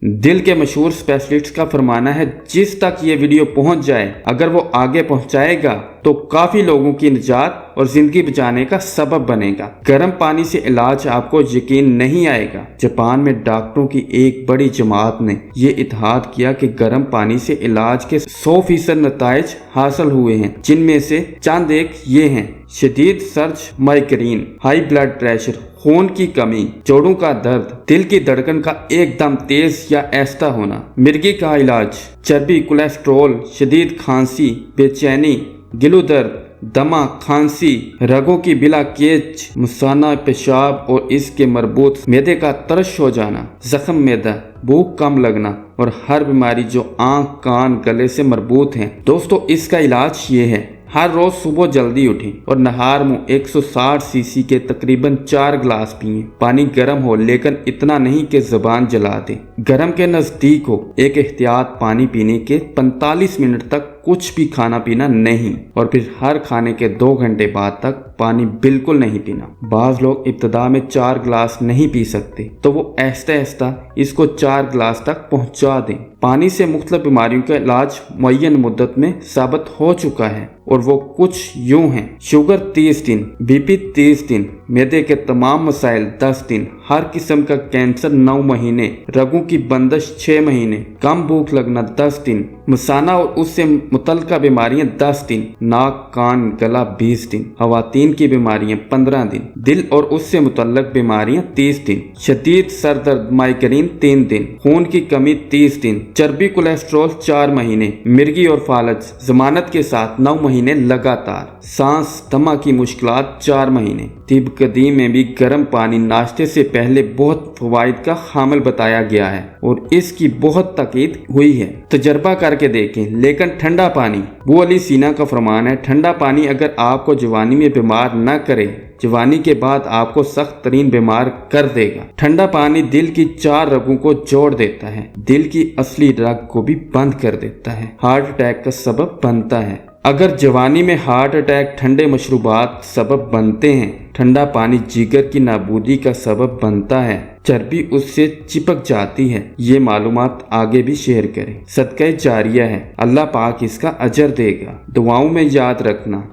दिल के मशहूर स्पेशलिस्ट का फरमाना है जिस तक ये वीडियो पहुंच जाए, अगर वो आगे पहुंचाएगा तो काफी लोगों की निजात और जिंदगी बचाने का सबब बनेगा। गर्म पानी से इलाज आपको यकीन नहीं आएगा। जापान में डॉक्टरों की एक बड़ी जमात ने ये इत्तेहाद किया कि गर्म पानी से इलाज के 100% नताइज हासिल हुए हैं, जिनमें से चंद एक ये हैं: शदीद surge, migraine, high blood pressure, खून की कमी, जोड़ों का दर्द, दिल की धड़कन का एकदम तेज या ऐसा होना। मिर्गी का इलाज: चर्बी, कोलेस्ट्रोल, शदीद खांसी, बेचैनी, गिलो दर्द, दमा, खांसी, रगों की बिला केच, मुसाना पेशाब और इसके मरबूत मैदे का तरश हो जाना, जख्म मैदा, भूख कम लगना और हर बीमारी जो आंख, कान, गले से मरबूत है। दोस्तों, इसका इलाज ये है: हर रोज सुबह जल्दी उठें और नहार मुंह 160 सीसी के तकरीबन 4 गिलास पिएं। पानी गर्म हो लेकिन इतना नहीं कि जुबान जला दे। गर्म के नजदीक हो। एक एहतियात: पानी पीने के 45 मिनट तक कुछ भी खाना पीना नहीं, और फिर हर खाने के 2 घंटे बाद तक पानी बिल्कुल नहीं पीना। बाज लोग इब्तदा में 4 गिलास नहीं पी सकते, तो वो आहिस्ता आहिस्ता इसको 4 गिलास तक पहुंचा दें। पानी से मुख्तलिफ बीमारियों का इलाज मुअय्यन मुद्दत में साबित हो चुका है, और वो कुछ यूं हैं: शुगर 30 दिन, बीपी 30 दिन, मैदे के तमाम मसाइल 10 दिन, हर किस्म का कैंसर 9 महीने, रगों की बंदिश 6 महीने, कम भूख लगना 10 दिन, मसाना और उससे मुतल्लिका बीमारियां 10 दिन, नाक, कान, गला 20 दिन, खवातीन की बीमारियां 15 दिन, दिल और उससे मुतल्लिक बीमारियां 30 दिन, शदीद सर दर्द, माइग्रेन 3 दिन, खून की कमी 30 दिन, चर्बी, कोलेस्ट्रोल 4 महीने, मिर्गी और फालज जमानत के साथ 9 महीने लगातार, सांस, दमा की मुश्किलात 4 महीने। तिब कदीम में भी गर्म पानी नाश्ते से पहले बहुत फवाइद का हामिल बताया गया है और इसकी बहुत ताकीद हुई है। तजर्बा करके देखें। लेकिन ठंडा पानी: अबू अली सीना का फरमान है, ठंडा पानी अगर आपको जवानी में बीमार न करे, जवानी के बाद आपको सख्त तरीन बीमार कर देगा। ठंडा पानी दिल की 4 रगों को जोड़ देता है, दिल की असली रग को भी बंद कर देता है, हार्ट अटैक का सबब बनता है। अगर जवानी में हार्ट अटैक ठंडे मशरूबात सबब बनते हैं, ठंडा पानी जिगर की नाबूदी का सबब बनता है, चर्बी उससे चिपक जाती है। ये मालूमात आगे भी शेयर करें। सदका जारिया है, अल्लाह पाक इसका अजर देगा। दुआओं में याद रखना।